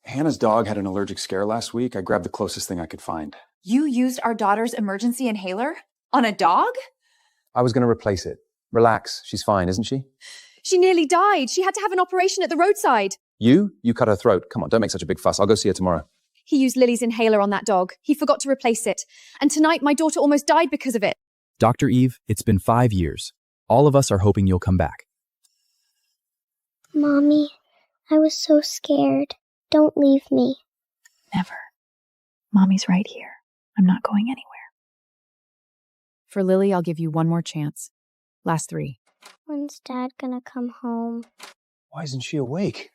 Hannah's dog had an allergic scare last week. I grabbed the closest thing I could find. You used our daughter's emergency inhaler? On a dog? I was going to replace it. Relax. She's fine, isn't she? She nearly died. She had to have an operation at the roadside. You cut her throat. Come on, don't make such a big fuss. I'll go see her tomorrow. He used Lily's inhaler on that dog. He forgot to replace it. And tonight, my daughter almost died because of it. Dr. Eve, it's been 5 years. All of us are hoping you'll come back. Mommy, I was so scared. Don't leave me. Never. Mommy's right here. I'm not going anywhere. For Lily, I'll give you one more chance. Last 3. When's Dad gonna come home? Why isn't she awake?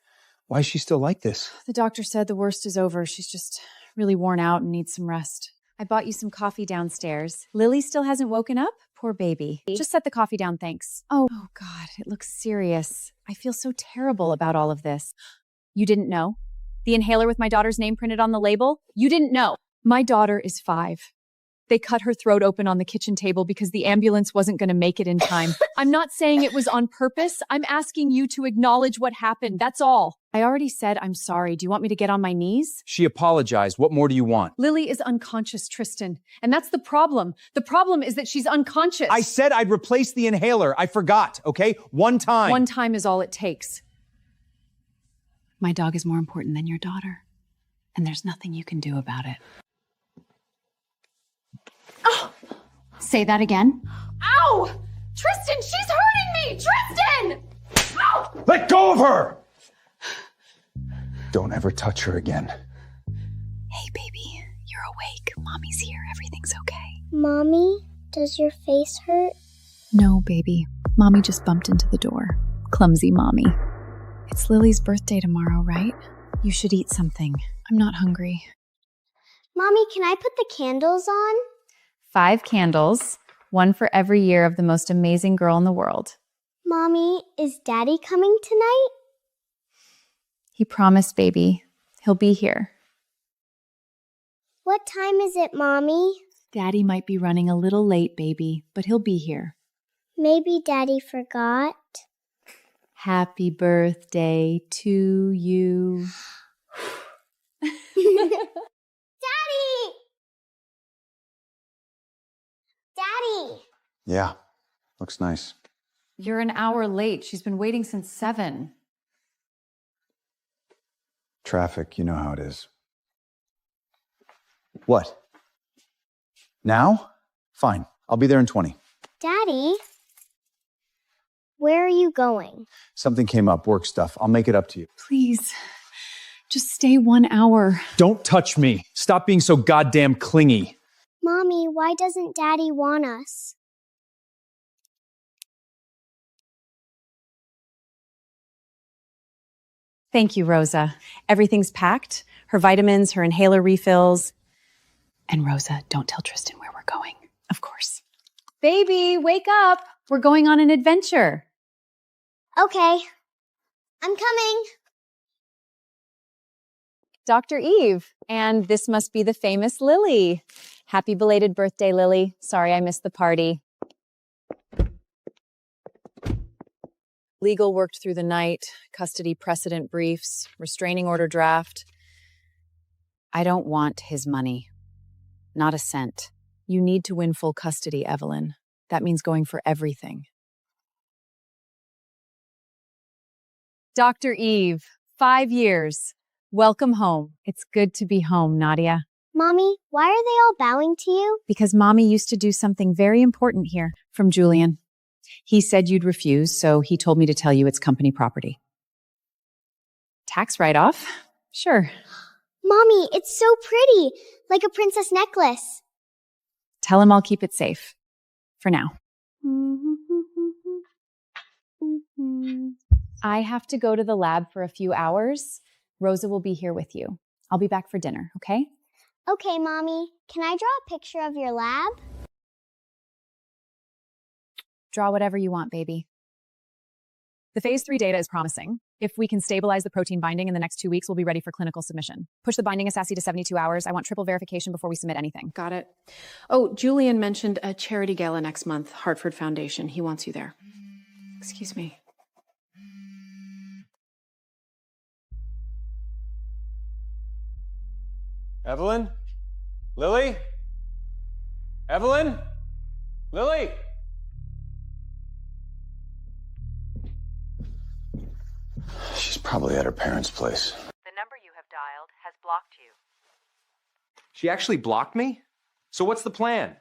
Why is she still like this? The doctor said the worst is over. She's just really worn out and needs some rest. I bought you some coffee downstairs. Lily still hasn't woken up? Poor baby. Just set the coffee down, thanks. Oh God, it looks serious. I feel so terrible about all of this. You didn't know? The inhaler with my daughter's name printed on the label? You didn't know? My daughter is 5. They cut her throat open on the kitchen table because the ambulance wasn't going to make it in time. I'm not saying it was on purpose. I'm asking you to acknowledge what happened. That's all. I already said I'm sorry. Do you want me to get on my knees? She apologized. What more do you want? Lily is unconscious, Tristan. And that's the problem. The problem is that she's unconscious. I said I'd replace the inhaler. I forgot, okay? One time. One time is all it takes. My dog is more important than your daughter. And there's nothing you can do about it. Oh! Say that again. Ow! Tristan, she's hurting me! Tristan! Ow! Let go of her! Don't ever touch her again. Hey, baby. You're awake. Mommy's here. Everything's okay. Mommy, does your face hurt? No, baby. Mommy just bumped into the door. Clumsy mommy. It's Lily's birthday tomorrow, right? You should eat something. I'm not hungry. Mommy, can I put the candles on? 5 candles, 1 for every year of the most amazing girl in the world. Mommy, is Daddy coming tonight? He promised, baby. He'll be here. What time is it, Mommy? Daddy might be running a little late, baby, but he'll be here. Maybe Daddy forgot. Happy birthday to you. Daddy! Daddy! Yeah, looks nice. You're an hour late. She's been waiting since 7. Traffic, you know how it is. What? Now? Fine. I'll be there in 20. Daddy? Where are you going? Something came up, work stuff. I'll make it up to you. Please, just stay 1 hour. Don't touch me. Stop being so goddamn clingy. Mommy, why doesn't Daddy want us? Thank you, Rosa. Everything's packed. Her vitamins, her inhaler refills. And Rosa, don't tell Tristan where we're going. Of course. Baby, wake up. We're going on an adventure. Okay. I'm coming. Dr. Eve. And this must be the famous Lily. Happy belated birthday, Lily. Sorry I missed the party. Legal worked through the night, custody precedent briefs, restraining order draft. I don't want his money. Not a cent. You need to win full custody, Evelyn. That means going for everything. Dr. Eve, 5 years. Welcome home. It's good to be home, Nadia. Mommy, why are they all bowing to you? Because Mommy used to do something very important here. From Julian. He said you'd refuse, so he told me to tell you it's company property. Tax write-off? Sure. Mommy, it's so pretty, like a princess necklace. Tell him I'll keep it safe. For now. I have to go to the lab for a few hours. Rosa will be here with you. I'll be back for dinner, okay? Okay, Mommy. Can I draw a picture of your lab? Draw whatever you want, baby. The phase 3 data is promising. If we can stabilize the protein binding in the next 2 weeks, we'll be ready for clinical submission. Push the binding assay to 72 hours. I want triple verification before we submit anything. Got it. Oh, Julian mentioned a charity gala next month, Hartford Foundation. He wants you there. Excuse me. Evelyn? Lily? Evelyn? Lily? She's probably at her parents' place. The number you have dialed has blocked you. She actually blocked me? So what's the plan?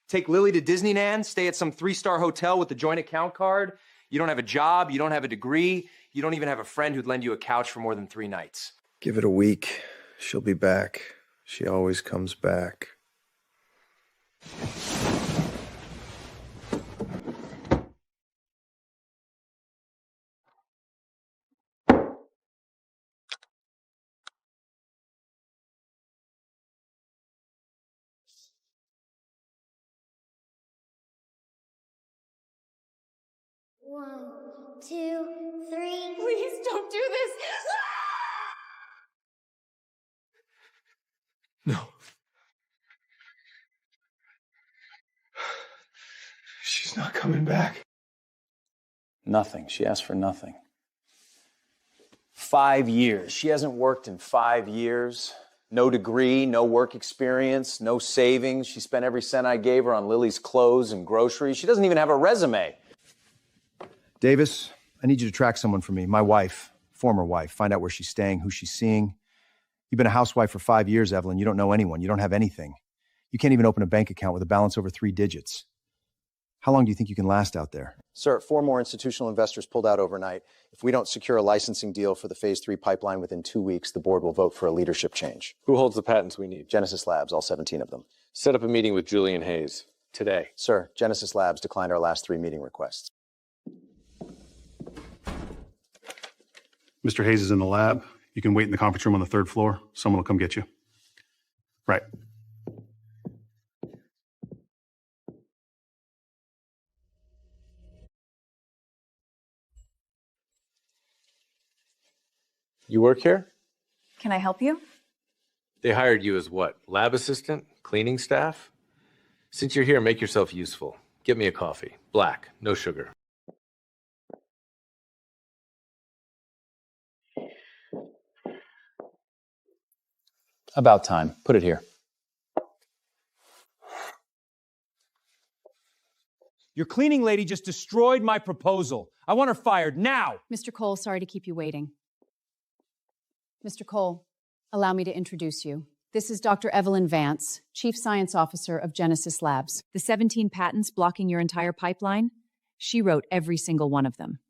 Take Lily to Disneyland, stay at some 3-star hotel with a joint account card? You don't have a job, you don't have a degree, you don't even have a friend who'd lend you a couch for more than 3 nights. Give it a week. She'll be back. She always comes back. One, two, three. Please don't do this. No. She's not coming back. Nothing. She asked for nothing. 5 years. She hasn't worked in 5 years. No degree, no work experience, no savings. She spent every cent I gave her on Lily's clothes and groceries. She doesn't even have a resume. Davis, I need you to track someone for me. My wife, former wife. Find out where she's staying, who she's seeing. You've been a housewife for 5 years, Evelyn. You don't know anyone. You don't have anything. You can't even open a bank account with a balance over 3 digits. How long do you think you can last out there? Sir, 4 more institutional investors pulled out overnight. If we don't secure a licensing deal for the Phase 3 pipeline within 2 weeks, the board will vote for a leadership change. Who holds the patents we need? Genesis Labs, all 17 of them. Set up a meeting with Julian Hayes. Today. Sir, Genesis Labs declined our last 3 meeting requests. Mr. Hayes is in the lab. You can wait in the conference room on the 3rd floor. Someone will come get you. Right. You work here? Can I help you? They hired you as what? Lab assistant? Cleaning staff? Since you're here, make yourself useful. Get me a coffee. Black, no sugar. About time. Put it here. Your cleaning lady just destroyed my proposal. I want her fired now. Mr. Cole, sorry to keep you waiting. Mr. Cole, allow me to introduce you. This is Dr. Evelyn Vance, Chief Science Officer of Genesis Labs. The 17 patents blocking your entire pipeline, she wrote every single one of them.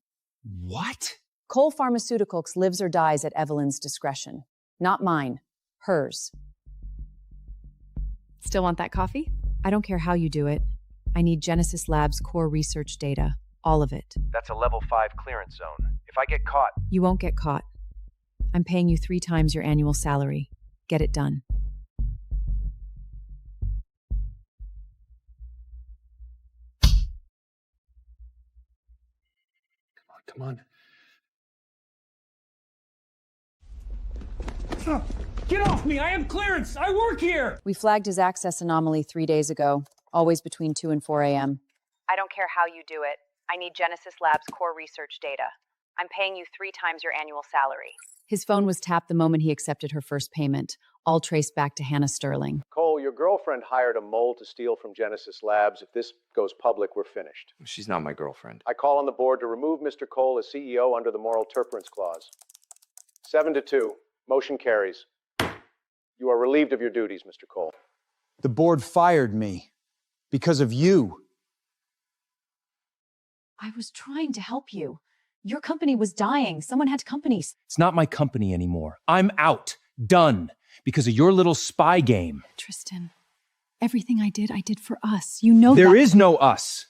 What? Cole Pharmaceuticals lives or dies at Evelyn's discretion. Not mine. Hers. Still want that coffee? I don't care how you do it. I need Genesis Labs' core research data. All of it. That's a level 5 clearance zone. If I get caught... You won't get caught. I'm paying you 3 times your annual salary. Get it done. Come on. Get off me! I have clearance! I work here! We flagged his access anomaly 3 days ago, always between 2 and 4 a.m. I don't care how you do it. I need Genesis Labs' core research data. I'm paying you 3 times your annual salary. His phone was tapped the moment he accepted her first payment, all traced back to Hannah Sterling. Cole, your girlfriend hired a mole to steal from Genesis Labs. If this goes public, we're finished. She's not my girlfriend. I call on the board to remove Mr. Cole as CEO under the moral turpence clause. 7-2. Motion carries. You are relieved of your duties, Mr. Cole. The board fired me because of you. I was trying to help you. Your company was dying. Someone had companies. It's not my company anymore. I'm out. Done. Because of your little spy game. Tristan, everything I did for us. You know There that. is no us.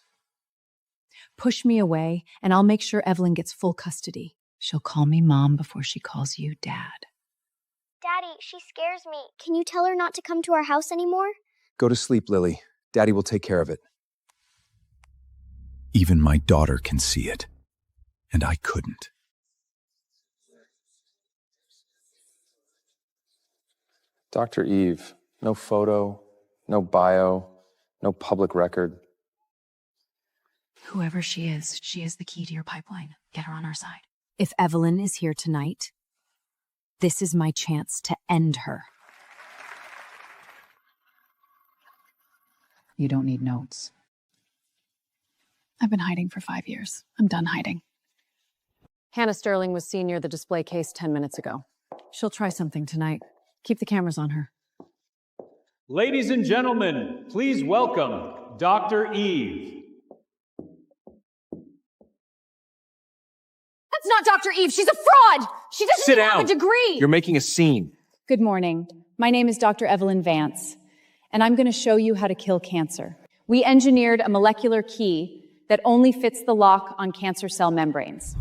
Push me away, and I'll make sure Evelyn gets full custody. She'll call me Mom before she calls you Dad. Daddy, she scares me. Can you tell her not to come to our house anymore? Go to sleep, Lily. Daddy will take care of it. Even my daughter can see it. And I couldn't. Dr. Eve, no photo, no bio, no public record. Whoever she is the key to your pipeline. Get her on our side. If Evelyn is here tonight, this is my chance to end her. You don't need notes. I've been hiding for 5 years. I'm done hiding. Hannah Sterling was seen near the display case 10 minutes ago. She'll try something tonight. Keep the cameras on her. Ladies and gentlemen, please welcome Dr. Eve. That's not Dr. Eve. She's a fraud. She doesn't Sit even down. have a degree. You're making a scene. Good morning. My name is Dr. Evelyn Vance, and I'm going to show you how to kill cancer. We engineered a molecular key that only fits the lock on cancer cell membranes.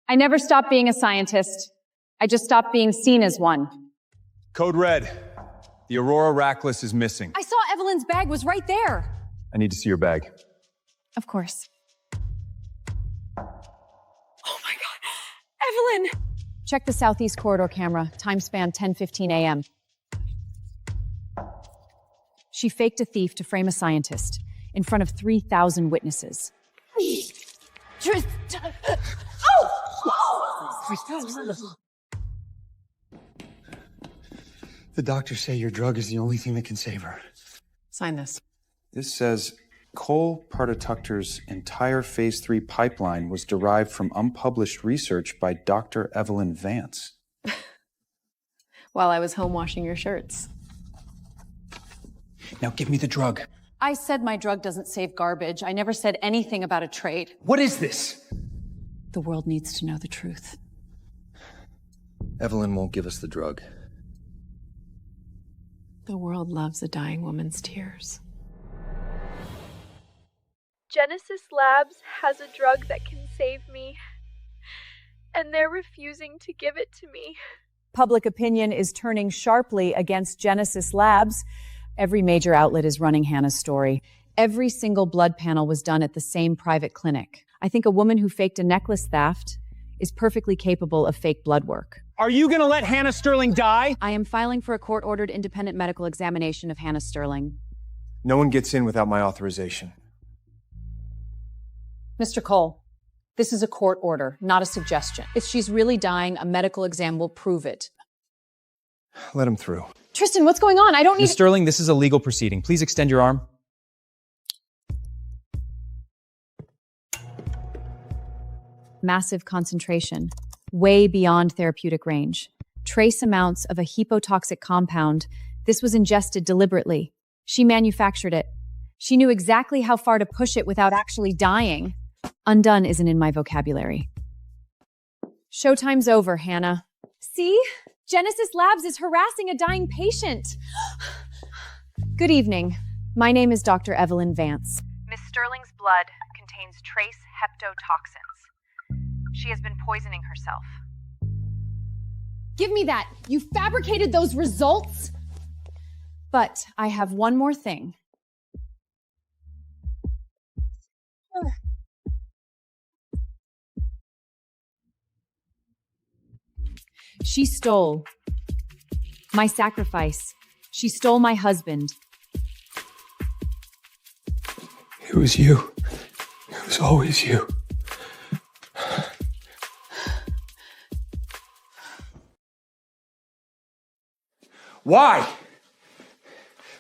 I never stopped being a scientist. I just stopped being seen as one. Code red. The Aurora Rackless is missing. I saw Evelyn's bag was right there. I need to see your bag. Of course. Oh my God. Evelyn! Check the southeast corridor camera. Time span 10:15 a.m. She faked a thief to frame a scientist in front of 3,000 witnesses. The doctors say your drug is the only thing that can save her. Sign this. This says Cole Partituctor's entire phase 3 pipeline was derived from unpublished research by Dr. Evelyn Vance. While I was home washing your shirts. Now give me the drug. I said my drug doesn't save garbage. I never said anything about a trade. What is this? The world needs to know the truth. Evelyn won't give us the drug. The world loves a dying woman's tears. Genesis Labs has a drug that can save me, and they're refusing to give it to me. Public opinion is turning sharply against Genesis Labs. Every major outlet is running Hannah's story. Every single blood panel was done at the same private clinic. I think a woman who faked a necklace theft is perfectly capable of fake blood work. Are you gonna let Hannah Sterling die? I am filing for a court-ordered independent medical examination of Hannah Sterling. No one gets in without my authorization. Mr. Cole, this is a court order, not a suggestion. If she's really dying, a medical exam will prove it. Let him through. Tristan, what's going on? I don't need— Ms. Sterling, this is a legal proceeding. Please extend your arm. Massive concentration, way beyond therapeutic range. Trace amounts of a hepotoxic compound. This was ingested deliberately. She manufactured it. She knew exactly how far to push it without actually dying. Undone isn't in my vocabulary. Showtime's over, Hannah. See? Genesis Labs is harassing a dying patient. Good evening. My name is Dr. Evelyn Vance. Miss Sterling's blood contains trace hepatotoxins. She has been poisoning herself. Give me that. You fabricated those results? But I have one more thing. She stole my sacrifice. She stole my husband. It was you. It was always you. Why?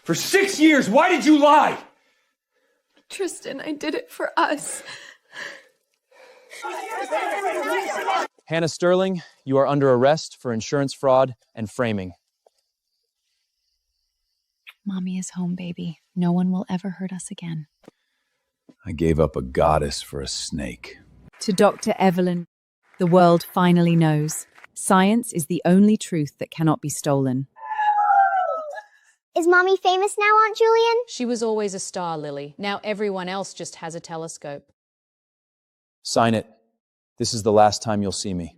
For 6 years, why did you lie? Tristan, I did it for us. Hannah Sterling, you are under arrest for insurance fraud and framing. Mommy is home, baby. No one will ever hurt us again. I gave up a goddess for a snake. To Dr. Evelyn, the world finally knows. Science is the only truth that cannot be stolen. Is Mommy famous now, Aunt Julian? She was always a star, Lily. Now everyone else just has a telescope. Sign it. This is the last time you'll see me.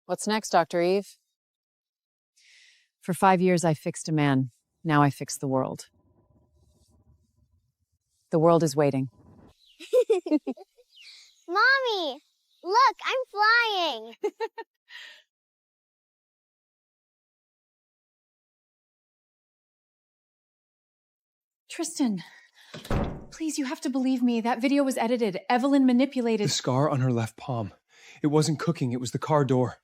What's next, Dr. Eve? For 5 years, I fixed a man. Now I fix the world. The world is waiting. Mommy, look, I'm flying. Tristan, Please, you have to believe me. That video was edited. Evelyn manipulated. The scar on her left palm. It wasn't cooking, it was the car door.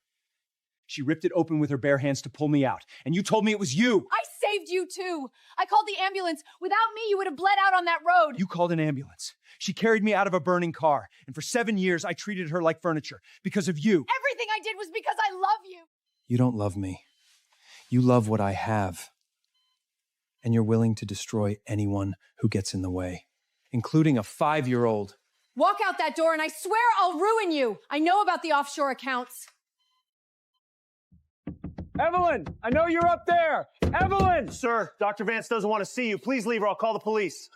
She ripped it open with her bare hands to pull me out. And you told me it was you! I saved you too! I called the ambulance. Without me, you would have bled out on that road. You called an ambulance. She carried me out of a burning car. And for 7 years, I treated her like furniture. Because of you. Everything I did was because I love you. You don't love me. You love what I have. And you're willing to destroy anyone who gets in the way, including a 5-year-old. Walk out that door and I swear I'll ruin you. I know about the offshore accounts. Evelyn, I know you're up there. Evelyn! Sir, Dr. Vance doesn't want to see you. Please leave or I'll call the police.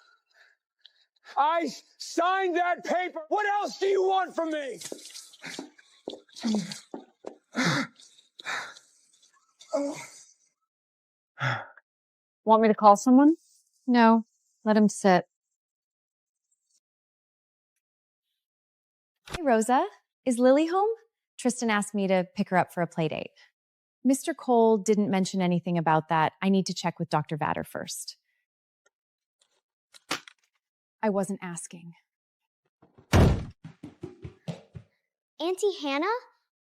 I signed that paper. What else do you want from me? Want me to call someone? No, let him sit. Hey, Rosa. Is Lily home? Tristan asked me to pick her up for a play date. Mr. Cole didn't mention anything about that. I need to check with Dr. Vatter first. I wasn't asking. Auntie Hannah?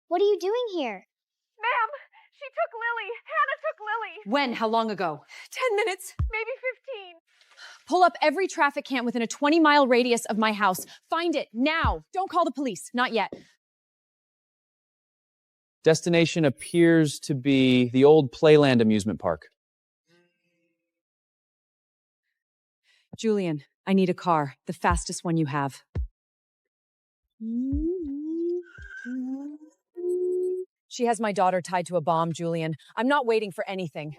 What are you doing here? Ma'am, she took Lily. Hannah took Lily. When? How long ago? 10 minutes. Maybe 15. Pull up every traffic cam within a 20-mile radius of my house. Find it now. Don't call the police. Not yet. Destination appears to be the old Playland amusement park. Julian, I need a car. The fastest one you have. She has my daughter tied to a bomb, Julian. I'm not waiting for anything.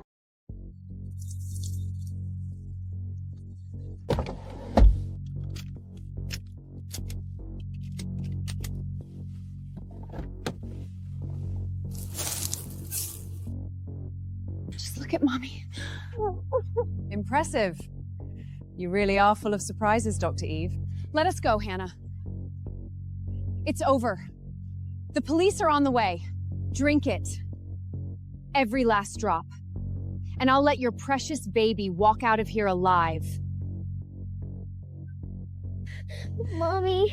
Look at Mommy. Impressive. You really are full of surprises, Dr. Eve. Let us go, Hannah. It's over. The police are on the way. Drink it. Every last drop. And I'll let your precious baby walk out of here alive. Mommy,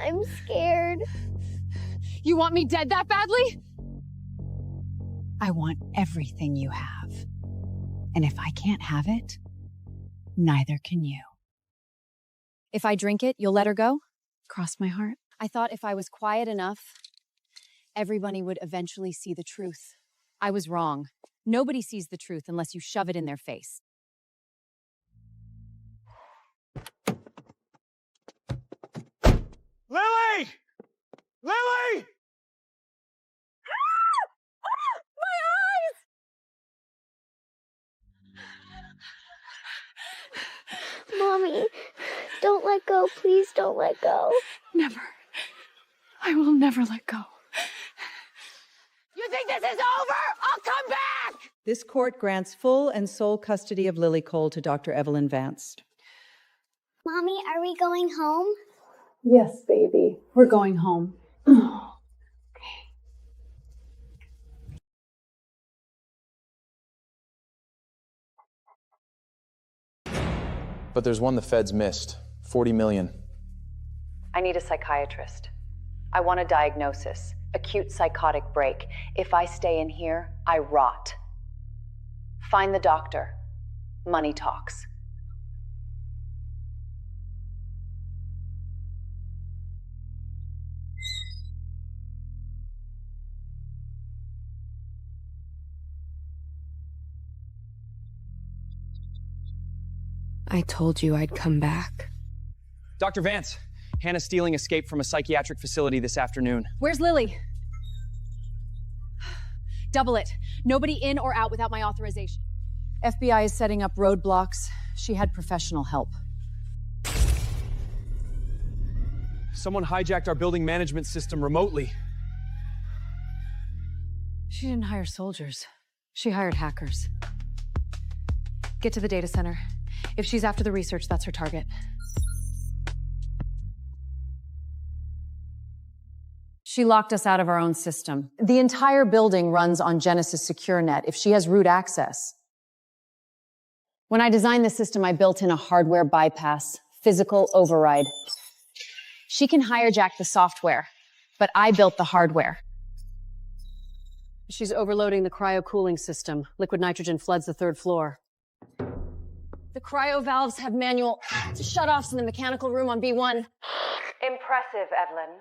I'm scared. You want me dead that badly? I want everything you have. And if I can't have it, neither can you. If I drink it, you'll let her go? Cross my heart. I thought if I was quiet enough, everybody would eventually see the truth. I was wrong. Nobody sees the truth unless you shove it in their face. Lily! Lily! Mommy, don't let go. Please don't let go. Never. I will never let go. You think this is over? I'll come back! This court grants full and sole custody of Lily Cole to Dr. Evelyn Vance. Mommy, are we going home? Yes, baby. We're going home. But there's one the feds missed. 40 million. I need a psychiatrist. I want a diagnosis. Acute psychotic break. If I stay in here, I rot. Find the doctor. Money talks. I told you I'd come back. Dr. Vance, Hannah Steeling escaped from a psychiatric facility this afternoon. Where's Lily? Double it. Nobody in or out without my authorization. FBI is setting up roadblocks. She had professional help. Someone hijacked our building management system remotely. She didn't hire soldiers. She hired hackers. Get to the data center. If she's after the research, that's her target. She locked us out of our own system. The entire building runs on Genesis SecureNet. If she has root access, When I designed the system, I built in a hardware bypass, physical override. She can hijack the software, but I built the hardware. She's overloading the cryo-cooling system. Liquid nitrogen floods the 3rd floor. The cryo valves have manual shutoffs in the mechanical room on B1. Impressive, Evelyn.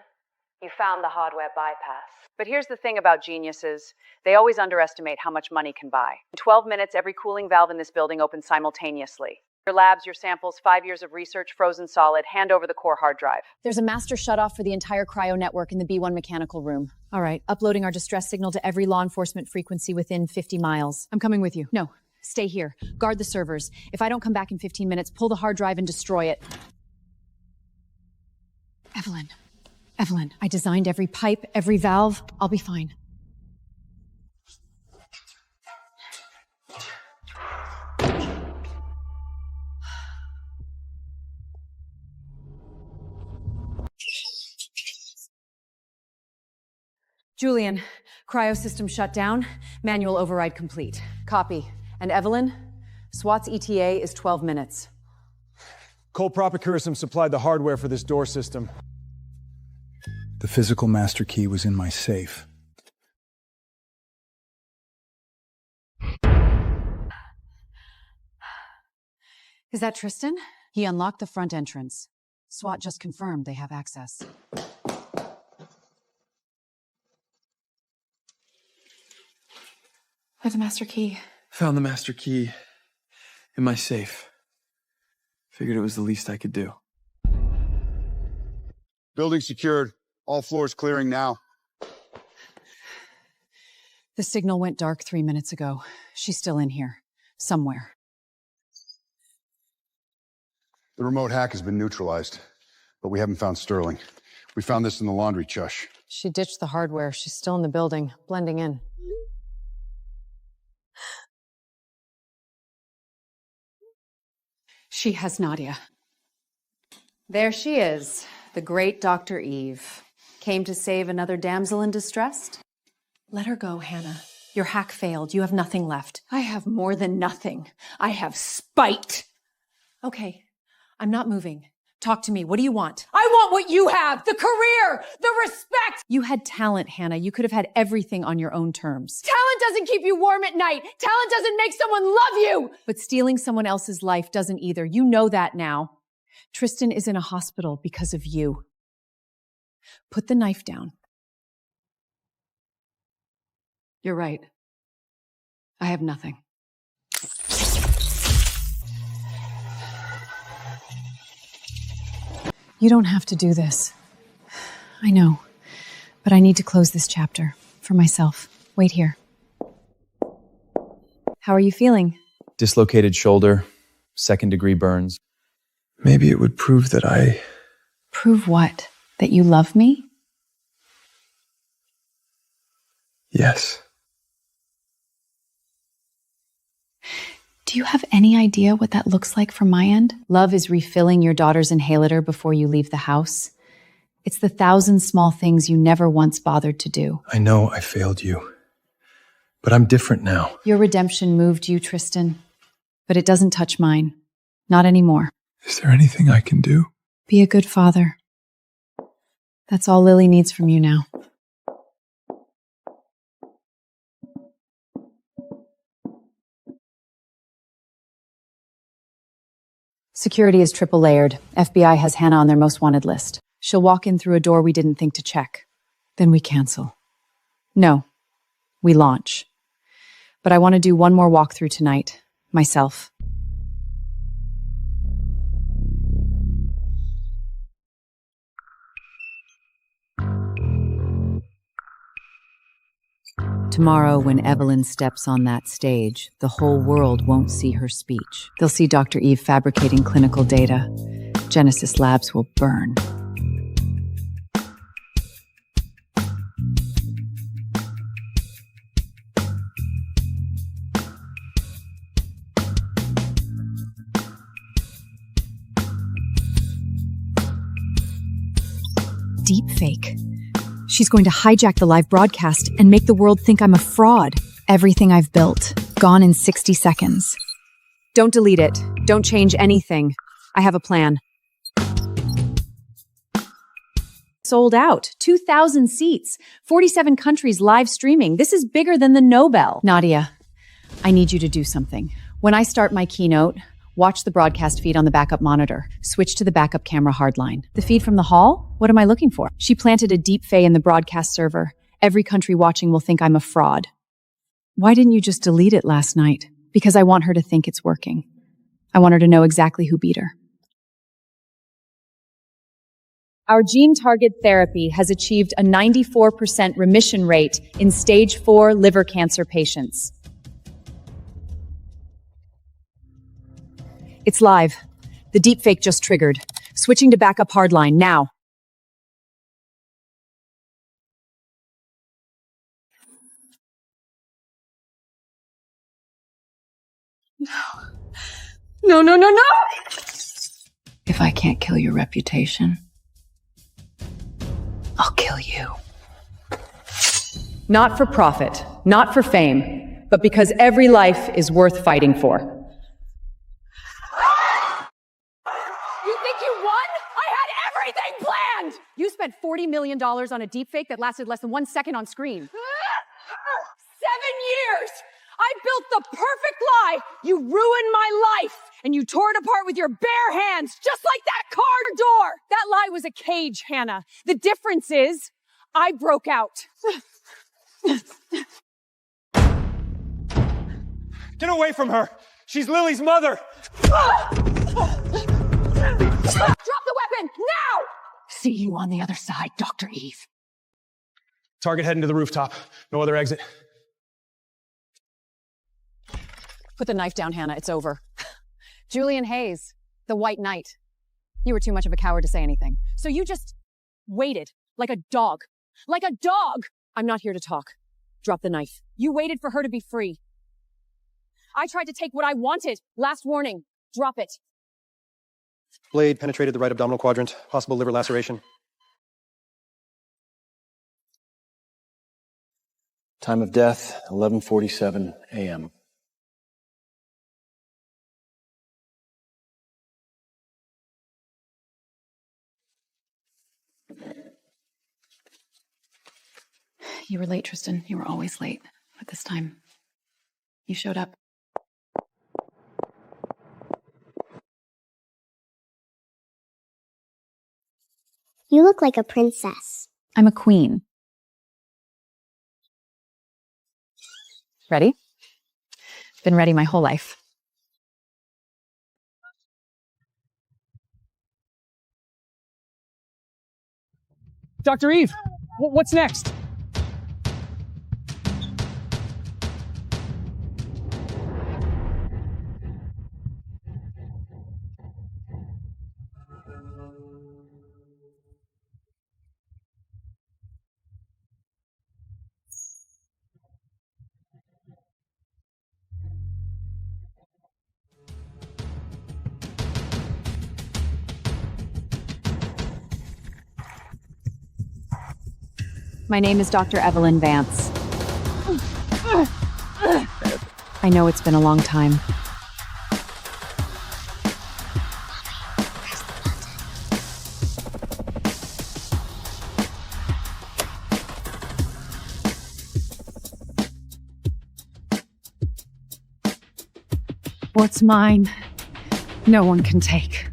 You found the hardware bypass. But here's the thing about geniuses. They always underestimate how much money can buy. In 12 minutes, every cooling valve in this building opens simultaneously. Your labs, your samples, 5 years of research, frozen solid, hand over the core hard drive. There's a master shutoff for the entire cryo network in the B1 mechanical room. All right, uploading our distress signal to every law enforcement frequency within 50 miles. I'm coming with you. No, stay here. Guard the servers. If I don't come back in 15 minutes, pull the hard drive and destroy it. Evelyn, I designed every pipe, every valve. I'll be fine. Julian, cryo system shut down, manual override complete. Copy. And Evelyn, SWAT's ETA is 12 minutes. Cole Propicurism supplied the hardware for this door system. The physical master key was in my safe. Is that Tristan? He unlocked the front entrance. SWAT just confirmed they have access. Where's the master key? Found the master key in my safe. Figured it was the least I could do. Building secured. All floors clearing now. The signal went dark 3 minutes ago. She's still in here. Somewhere. The remote hack has been neutralized, but we haven't found Sterling. We found this in the laundry, Chush. She ditched the hardware. She's still in the building, blending in. She has Nadia. There she is, the great Dr. Eve. Came to save another damsel in distress? Let her go, Hannah. Your hack failed. You have nothing left. I have more than nothing. I have spite. Okay, I'm not moving. Talk to me. What do you want? I want what you have! The career! The respect! You had talent, Hannah. You could have had everything on your own terms. Talent doesn't keep you warm at night. Talent doesn't make someone love you. But stealing someone else's life doesn't either. You know that now. Tristan is in a hospital because of you. Put the knife down. You're right. I have nothing. You don't have to do this. I know, but I need to close this chapter for myself. Wait here. How are you feeling? Dislocated shoulder, 2nd-degree burns. Maybe it would prove that I... Prove what? That you love me? Yes. Do you have any idea what that looks like from my end? Love is refilling your daughter's inhalator before you leave the house. It's the 1,000 small things you never once bothered to do. I know I failed you, but I'm different now. Your redemption moved you, Tristan, but it doesn't touch mine. Not anymore. Is there anything I can do? Be a good father. That's all Lily needs from you now. Security is triple layered. FBI has Hannah on their most wanted list. She'll walk in through a door we didn't think to check. Then we cancel. No, we launch. But I want to do one more walkthrough tonight, myself. Tomorrow, when Evelyn steps on that stage, the whole world won't see her speech. They'll see Dr. Eve fabricating clinical data. Genesis Labs will burn. Deepfake. She's going to hijack the live broadcast and make the world think I'm a fraud. Everything I've built, gone in 60 seconds. Don't delete it. Don't change anything. I have a plan. Sold out. 2,000 seats. 47 countries live streaming. This is bigger than the Nobel. Nadia, I need you to do something. When I start my keynote, watch the broadcast feed on the backup monitor. Switch to the backup camera hardline. The feed from the hall? What am I looking for? She planted a deep fake in the broadcast server. Every country watching will think I'm a fraud. Why didn't you just delete it last night? Because I want her to think it's working. I want her to know exactly who beat her. Our gene target therapy has achieved a 94% remission rate in stage 4 liver cancer patients. It's live. The deepfake just triggered. Switching to backup hardline now. No, no, no, no! If I can't kill your reputation, I'll kill you. Not for profit, not for fame, but because every life is worth fighting for. You think you won? I had everything planned! You spent $40 million on a deepfake that lasted less than 1 second on screen. 7 years! I built the perfect lie! You ruined my life! And you tore it apart with your bare hands, just like that car door! That lie was a cage, Hannah. The difference is, I broke out. Get away from her! She's Lily's mother! Drop the weapon, now! See you on the other side, Dr. Eve. Target heading to the rooftop. No other exit. Put the knife down, Hannah. It's over. Julian Hayes, the White Knight. You were too much of a coward to say anything. So you just waited, like a dog. Like a dog! I'm not here to talk. Drop the knife. You waited for her to be free. I tried to take what I wanted. Last warning. Drop it. Blade penetrated the right abdominal quadrant. Possible liver laceration. Time of death, 11:47 a.m. You were late, Tristan. You were always late. But this time, you showed up. You look like a princess. I'm a queen. Ready? Been ready my whole life. Dr. Eve, what's next? My name is Dr. Evelyn Vance. I know it's been a long time. What's mine, no one can take.